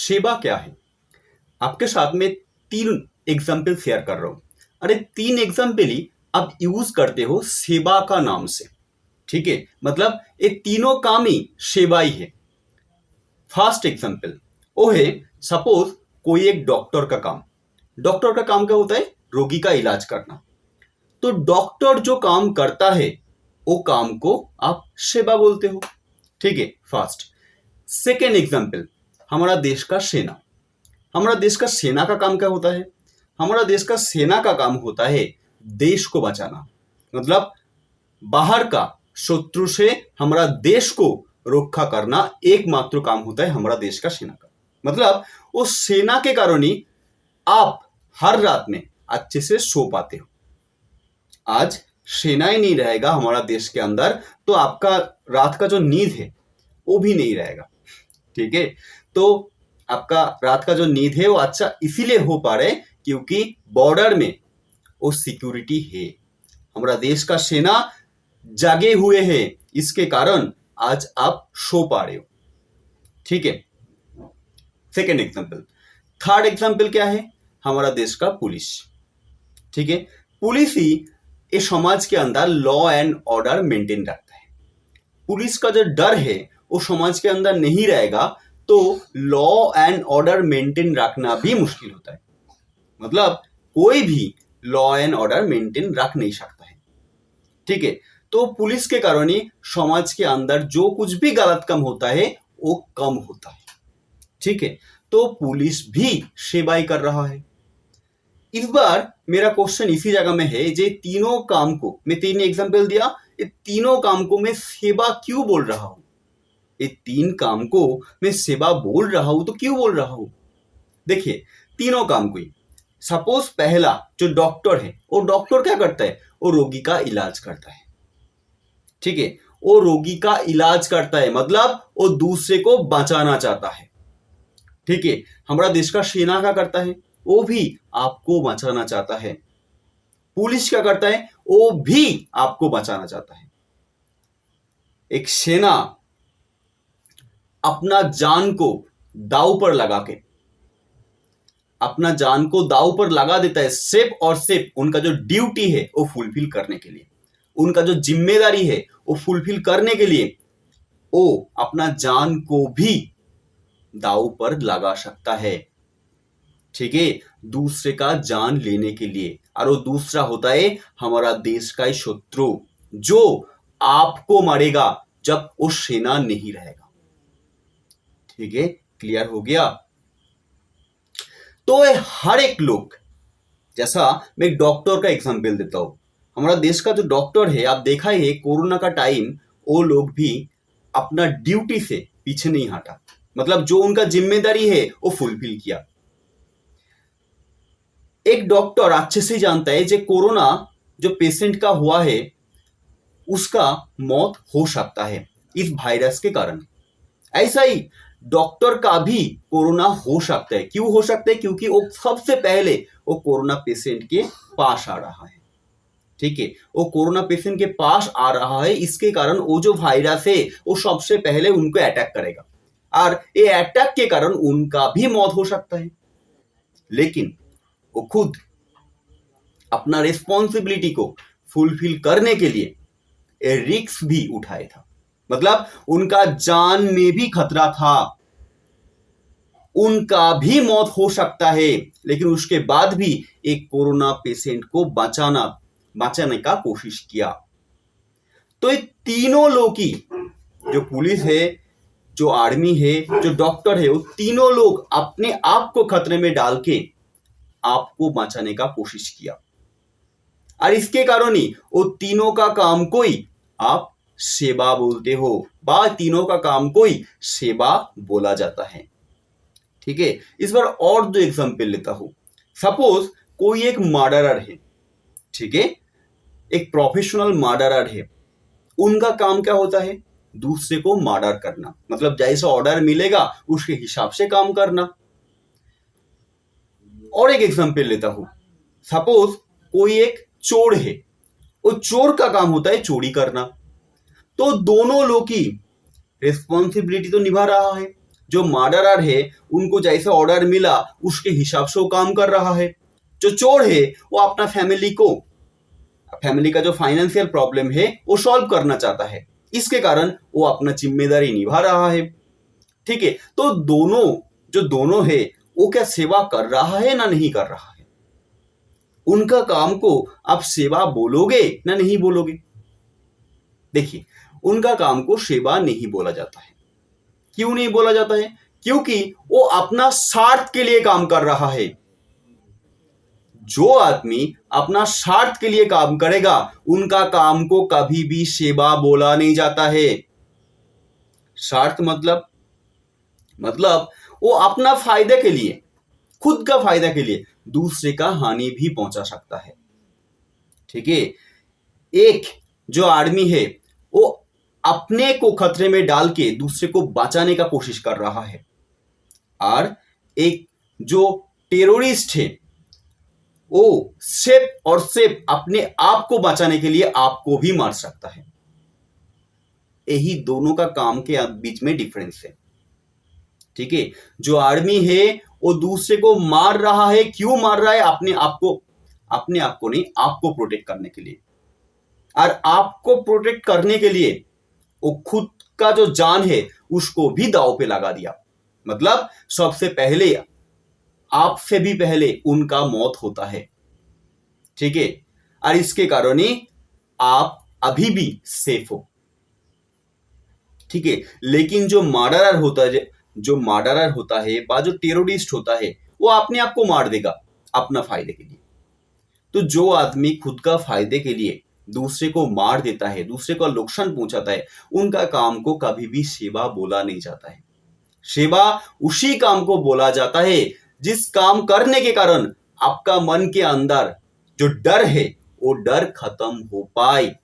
सेवा क्या है? आपके साथ में 3 एग्जाम्पल शेयर कर रहा हूं। अरे 3 एग्जाम्पल ही आप यूज करते हो सेवा का नाम से। ठीक है, मतलब ये तीनों काम ही सेवा ही है। फर्स्ट एग्जाम्पल वो है, सपोज कोई एक डॉक्टर का काम। डॉक्टर का काम क्या होता है? रोगी का इलाज करना। तो डॉक्टर जो काम करता है वो काम को आप सेवा बोलते हो। ठीक है, फर्स्ट। सेकेंड एग्जाम्पल, हमारा देश का सेना। हमारा देश का सेना का काम क्या होता है? हमारा देश का सेना का काम होता है देश को बचाना। मतलब बाहर का शत्रु से हमारा देश को रक्षा करना एकमात्र काम होता है हमारा देश का सेना का। मतलब उस सेना के कारण ही आप हर रात में अच्छे से सो पाते हो। आज सेना ही नहीं रहेगा हमारा देश के अंदर तो आपका रात का जो नींद है वो भी नहीं रहेगा। ठीक है, तो आपका रात का जो नींद है वो अच्छा इसीलिए हो पा रहा है क्योंकि बॉर्डर में वो सिक्योरिटी है। हमारा देश का सेना जागे हुए हैं, इसके कारण आज आप सो पा रहे हो। ठीक है, सेकेंड एग्जाम्पल। थर्ड एग्जाम्पल क्या है? हमारा देश का पुलिस। ठीक है, पुलिस ही इस समाज के अंदर लॉ एंड ऑर्डर मेंटेन रखता है। पुलिस का जो डर है वो समाज के अंदर नहीं रहेगा तो लॉ एंड ऑर्डर मेंटेन रखना भी मुश्किल होता है। मतलब कोई भी लॉ एंड ऑर्डर मेंटेन रख नहीं सकता है। ठीक है, तो पुलिस के कारण ही समाज के अंदर जो कुछ भी गलत काम होता है वो कम होता है। ठीक है, तो पुलिस भी सेवा ही कर रहा है। इस बार मेरा क्वेश्चन इसी जगह में है, जे तीनों काम को मैं 3 एग्जाम्पल दिया, ये तीनों काम को मैं सेवा क्यों बोल रहा हूं? ये 3 काम को मैं सेवा बोल रहा हूं तो क्यों बोल रहा हूं? देखिए, तीनों काम को ही, सपोज पहला जो डॉक्टर है वो डॉक्टर क्या करता है? वो रोगी का इलाज करता है। ठीक है, वो रोगी का इलाज करता है मतलब वो दूसरे को बचाना चाहता है। ठीक है, हमारा देश का सेना क्या करता है? वो भी आपको बचाना चाहता है। पुलिस क्या करता है? वो भी आपको बचाना चाहता है। एक सेना अपना जान को दांव पर लगा के अपना जान को दांव पर लगा देता है सिर्फ और सिर्फ उनका जो ड्यूटी है वो फुलफिल करने के लिए, उनका जो जिम्मेदारी है वो फुलफिल करने के लिए वो अपना जान को भी दांव पर लगा सकता है। ठीक है, दूसरे का जान लेने के लिए। और वो दूसरा होता है हमारा देश का शत्रु जो आपको मारेगा जब वो सेना नहीं रहेगा। ठीक है, क्लियर हो गया? तो हर एक लोग, जैसा मैं एक डॉक्टर का एग्जांपल देता हूं, हमारा देश का जो डॉक्टर है, आप देखा ही है कोरोना का टाइम वो लोग भी अपना ड्यूटी से पीछे नहीं हटा। मतलब जो उनका जिम्मेदारी है वो फुलफिल किया। एक डॉक्टर अच्छे से जानता है जो कोरोना जो पेशेंट का हुआ है उसका मौत हो सकता है इस वायरस के कारण। ऐसा ही डॉक्टर का भी कोरोना हो सकता है। क्यों हो सकता है? क्योंकि वो सबसे पहले वो कोरोना पेशेंट के पास आ रहा है। ठीक है, वो कोरोना पेशेंट के पास आ रहा है, इसके कारण वो जो वायरस है वो सबसे पहले उनको अटैक करेगा और ये अटैक के कारण उनका भी मौत हो सकता है। लेकिन वो खुद अपना रिस्पॉन्सिबिलिटी को फुलफिल करने के लिए रिस्क भी उठाया था। मतलब उनका जान में भी खतरा था, उनका भी मौत हो सकता है, लेकिन उसके बाद भी एक कोरोना पेशेंट को बचाने का कोशिश किया। तो ये तीनों लोग की, जो पुलिस है, जो आर्मी है, जो डॉक्टर है, वो तीनों लोग अपने आप को खतरे में डाल के आपको बचाने का कोशिश किया। और इसके कारण ही वो तीनों का काम को ही आप सेवा बोलते हो, बा तीनों का काम को ही सेवा बोला जाता है। ठीक है, इस बार और 2 एग्जांपल लेता हूं। सपोज कोई एक मर्डरर है। ठीक है, एक प्रोफेशनल मर्डरर है। उनका काम क्या होता है? दूसरे को मर्डर करना। मतलब जैसा ऑर्डर मिलेगा उसके हिसाब से काम करना। और एक एग्जांपल लेता हूं। सपोज कोई एक चोर है, वो चोर का काम होता है चोरी करना। तो दोनों लोग की रिस्पॉन्सिबिलिटी तो निभा रहा है। जो मर्डरर है उनको जैसे ऑर्डर मिला उसके हिसाब से वो काम कर रहा है। जो चोर है वो अपना फैमिली का जो फाइनेंशियल प्रॉब्लम है वो सॉल्व करना चाहता है, इसके कारण वो अपना जिम्मेदारी निभा रहा है। ठीक है, तो दोनों है वो क्या सेवा कर रहा है ना नहीं कर रहा है? उनका काम को आप सेवा बोलोगे ना नहीं बोलोगे? देखिए, उनका काम को सेवा नहीं बोला जाता है। क्यों नहीं बोला जाता है? क्योंकि वो अपना स्वार्थ के लिए काम कर रहा है। जो आदमी अपना स्वार्थ के लिए काम करेगा उनका काम को कभी भी सेवा बोला नहीं जाता है। स्वार्थ मतलब वो अपना फायदे के लिए, खुद का फायदा के लिए दूसरे का हानि भी पहुंचा सकता है। ठीक है, एक जो आदमी है वो अपने को खतरे में डाल के दूसरे को बचाने का कोशिश कर रहा है, और एक जो टेररिस्ट है वो सिर्फ अपने आप को बचाने के लिए आपको भी मार सकता है। यही दोनों का काम के बीच में डिफरेंस है। ठीक है, जो आदमी है वो दूसरे को मार रहा है, क्यों मार रहा है? अपने आप को नहीं, आपको प्रोटेक्ट करने के लिए। और आपको प्रोटेक्ट करने के लिए वो खुद का जो जान है उसको भी दांव पे लगा दिया। मतलब सबसे पहले, आपसे भी पहले उनका मौत होता है। ठीक है, और इसके कारण ही आप अभी भी सेफ हो। ठीक है, लेकिन जो मर्डरर होता है या जो टेररिस्ट होता है वो अपने आप को मार देगा अपना फायदे के लिए। तो जो आदमी खुद का फायदे के लिए दूसरे को मार देता है, दूसरे को नुकसान पहुंचाता है, उनका काम को कभी भी सेवा बोला नहीं जाता है। सेवा उसी काम को बोला जाता है जिस काम करने के कारण आपका मन के अंदर जो डर है वो डर खत्म हो पाए।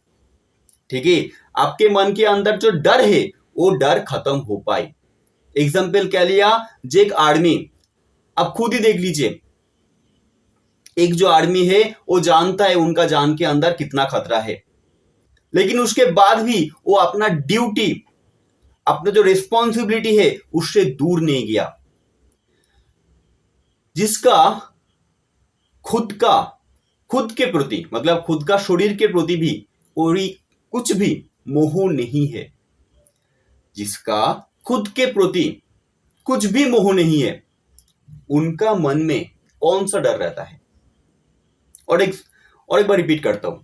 ठीक है, आपके मन के अंदर जो डर है वो डर खत्म हो पाए। एग्जाम्पल क्या लिया? एक आदमी, आप खुद ही देख लीजिए, एक जो आदमी है वो जानता है उनका जान के अंदर कितना खतरा है, लेकिन उसके बाद भी वो अपना ड्यूटी, अपना जो रिस्पॉन्सिबिलिटी है उससे दूर नहीं गया। जिसका खुद के प्रति, मतलब खुद का शरीर के प्रति भी कोई कुछ भी मोह नहीं है, जिसका खुद के प्रति कुछ भी मोह नहीं है, उनका मन में कौन सा डर रहता है? और एक बार रिपीट करता हूं,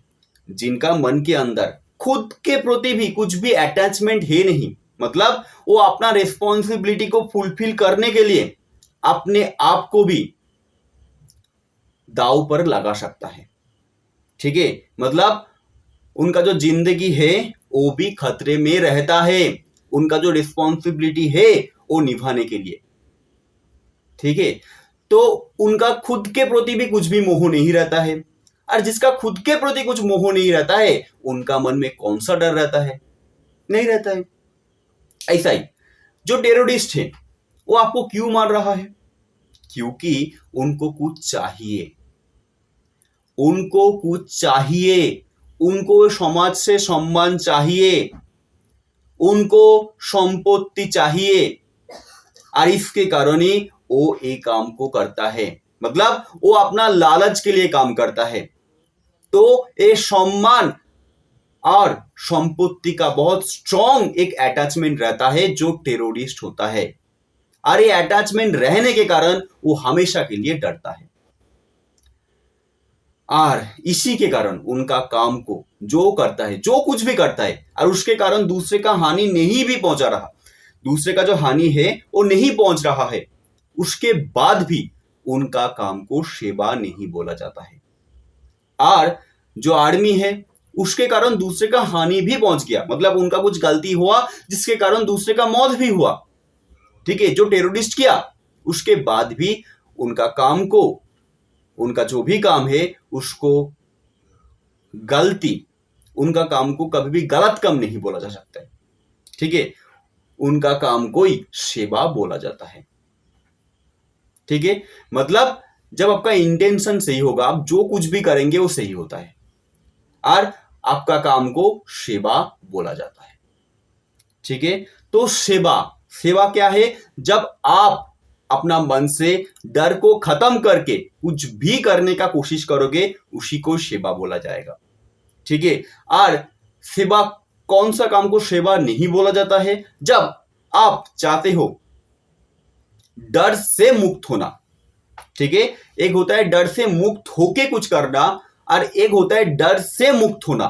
जिनका मन के अंदर खुद के प्रति भी कुछ भी अटैचमेंट है नहीं, मतलब वो अपना रिस्पॉन्सिबिलिटी को फुलफिल करने के लिए अपने आप को भी दांव पर लगा सकता है। ठीक है, मतलब उनका जो जिंदगी है वो भी खतरे में रहता है, उनका जो रिस्पॉन्सिबिलिटी है वो निभाने के लिए। ठीक है, तो उनका खुद के प्रति भी कुछ भी मोह नहीं रहता है, और जिसका खुद के प्रति कुछ मोह नहीं रहता है उनका मन में कौन सा डर रहता है? नहीं रहता है। ऐसा ही जो टेररिस्ट है वो आपको क्यों मार रहा है? क्योंकि उनको कुछ चाहिए, उनको समाज से सम्मान चाहिए, उनको संपत्ति चाहिए, और इसके कारण ही वो एक काम को करता है। मतलब वो अपना लालच के लिए काम करता है। तो ये सम्मान और संपत्ति का बहुत स्ट्रॉन्ग एक अटैचमेंट रहता है जो टेररिस्ट होता है, और ये अटैचमेंट रहने के कारण वो हमेशा के लिए डरता है, और इसी के कारण उनका काम को जो करता है, जो कुछ भी करता है, और उसके कारण दूसरे का हानि नहीं भी पहुंचा रहा, दूसरे का जो हानि है वो नहीं पहुंच रहा है, उसके बाद भी उनका काम को सेवा नहीं बोला जाता है। और जो आदमी है उसके कारण दूसरे का हानि भी पहुंच गया, मतलब उनका कुछ गलती हुआ जिसके कारण दूसरे का मौत भी हुआ। ठीक है, जो टेररिस्ट किया उसके बाद भी उनका काम को, उनका जो भी काम है उसको उनका काम को कभी भी गलत काम नहीं बोला जा सकता है। ठीक है, उनका काम को ही सेवा बोला जाता है। ठीक है, मतलब जब आपका इंटेंशन सही होगा, आप जो कुछ भी करेंगे वो सही होता है, और आपका काम को सेवा बोला जाता है। ठीक है, तो सेवा सेवा क्या है? जब आप अपना मन से डर को खत्म करके कुछ भी करने का कोशिश करोगे, उसी को सेवा बोला जाएगा। ठीक है। और सेवा, कौन सा काम को सेवा नहीं बोला जाता है? जब आप चाहते हो डर से मुक्त होना। ठीक है। एक होता है डर से मुक्त होके कुछ करना और एक होता है डर से मुक्त होना।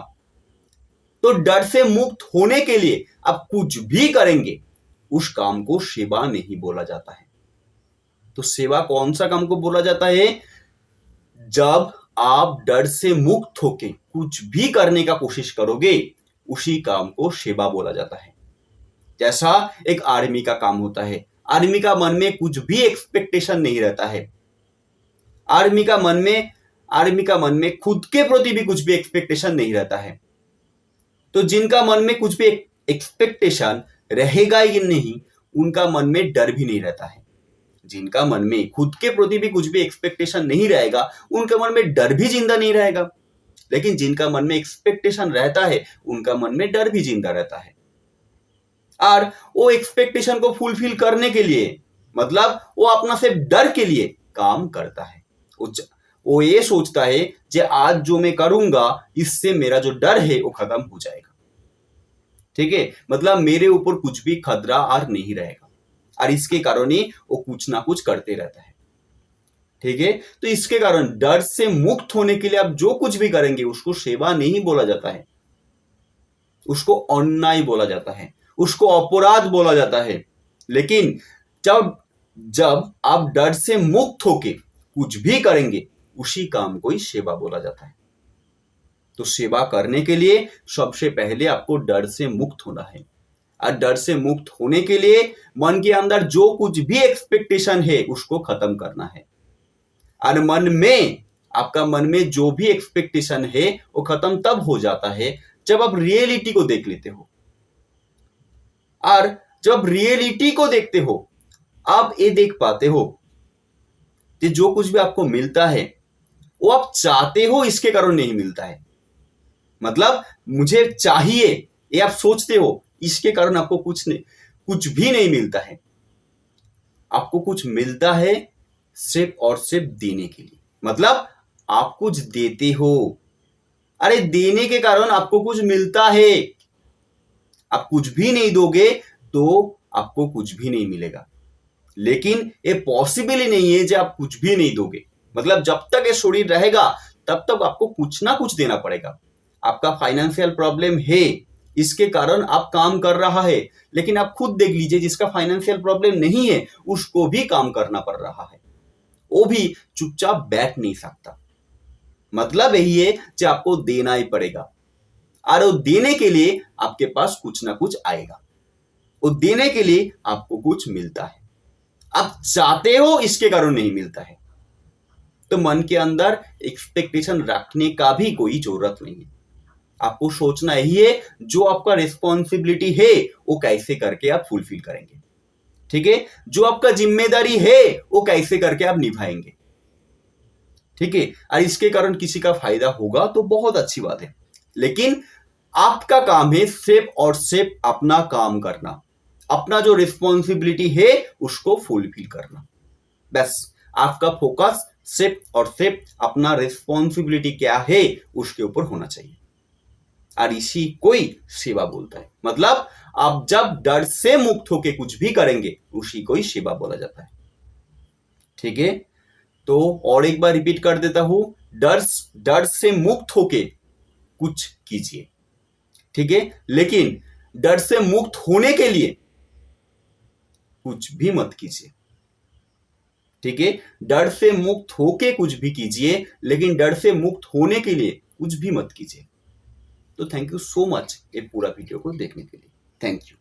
तो डर से मुक्त होने के लिए आप कुछ भी करेंगे, उस काम को सेवा नहीं बोला जाता है। तो सेवा कौन सा काम को बोला जाता है? जब आप डर से मुक्त होके कुछ भी करने का कोशिश करोगे, उसी काम को सेवा बोला जाता है। जैसा एक आर्मी का काम होता है। आर्मी का मन में कुछ भी एक्सपेक्टेशन नहीं रहता है। आर्मी का मन में खुद के प्रति भी कुछ भी एक्सपेक्टेशन नहीं रहता है। तो जिनका मन में कुछ भी एक्सपेक्टेशन रहेगा ही नहीं, उनका मन में डर भी नहीं रहता है। जिनका मन में खुद के प्रति भी कुछ भी एक्सपेक्टेशन नहीं रहेगा, उनके मन में डर भी जिंदा नहीं रहेगा। लेकिन जिनका मन में एक्सपेक्टेशन रहता है, उनका मन में डर भी जिंदा रहता है। और वो एक्सपेक्टेशन को फुलफिल करने के लिए, मतलब वो अपना सिर्फ डर के लिए काम करता है। वो ये सोचता है कि आज जो मैं करूंगा, इससे मेरा जो डर है वो खत्म हो जाएगा। ठीक है। मतलब मेरे ऊपर कुछ भी खतरा और नहीं रहेगा, और इसके कारण ही वो कुछ ना कुछ करते रहता है। ठीक है। तो इसके कारण डर से मुक्त होने के लिए आप जो कुछ भी करेंगे, उसको सेवा नहीं बोला जाता है, उसको अन्याय बोला जाता है, उसको अपराध बोला जाता है। लेकिन जब आप डर से मुक्त होके कुछ भी करेंगे, उसी काम को ही सेवा बोला जाता है। तो सेवा करने के लिए सबसे पहले आपको डर से मुक्त होना है। और डर से मुक्त होने के लिए मन के अंदर जो कुछ भी एक्सपेक्टेशन है, उसको खत्म करना है। और आपका मन में जो भी एक्सपेक्टेशन है, वो खत्म तब हो जाता है जब आप रियलिटी को देख लेते हो। और जब रियलिटी को देखते हो, आप ये देख पाते हो कि जो कुछ भी आपको मिलता है, वो आप चाहते हो, इसके कारण नहीं मिलता है। मतलब मुझे चाहिए, ये आप सोचते हो, इसके कारण आपको कुछ भी नहीं मिलता है। आपको कुछ मिलता है सिर्फ और सिर्फ देने के लिए। मतलब आप कुछ देते हो, अरे देने के कारण आपको कुछ मिलता है। आप कुछ भी नहीं दोगे तो आपको कुछ भी नहीं मिलेगा। लेकिन ये पॉसिबल ही नहीं है कि आप कुछ भी नहीं दोगे। मतलब जब तक ये शरीर रहेगा, तब तक आपको कुछ ना कुछ देना पड़ेगा। आपका फाइनेंशियल प्रॉब्लम है, इसके कारण आप काम कर रहा है, लेकिन आप खुद देख लीजिए, जिसका फाइनेंशियल प्रॉब्लम नहीं है, उसको भी काम करना पड़ रहा है। वो भी चुपचाप बैठ नहीं सकता। मतलब यही है कि आपको देना ही पड़ेगा, और वो देने के लिए आपके पास कुछ ना कुछ आएगा। वो देने के लिए आपको कुछ मिलता है। आप चाहते हो, इसके कारण नहीं मिलता है। तो मन के अंदर एक्सपेक्टेशन रखने का भी कोई जरूरत नहीं है। आपको सोचना यही है, जो आपका रिस्पॉन्सिबिलिटी है, वो कैसे करके आप फुलफिल करेंगे। ठीक है। जो आपका जिम्मेदारी है, वो कैसे करके आप निभाएंगे। ठीक है। और इसके कारण किसी का फायदा होगा तो बहुत अच्छी बात है, लेकिन आपका काम है सिर्फ और सिर्फ अपना काम करना, अपना जो रिस्पॉन्सिबिलिटी है उसको फुलफिल करना। बस आपका फोकस सिर्फ और सिर्फ अपना रिस्पॉन्सिबिलिटी क्या है उसके ऊपर होना चाहिए, और इसी कोई सेवा बोलता है। मतलब आप जब डर से मुक्त होके कुछ भी करेंगे, उसी को ही सेवा बोला जाता है। ठीक है। तो और एक बार रिपीट कर देता हूं, डर से मुक्त होके कुछ कीजिए। ठीक है। लेकिन डर से मुक्त होने के लिए कुछ भी मत कीजिए। ठीक है। डर से मुक्त होके कुछ भी कीजिए, लेकिन डर से मुक्त होने के लिए कुछ भी मत कीजिए। तो थैंक यू सो मच ये पूरा वीडियो को देखने के लिए। Thank you.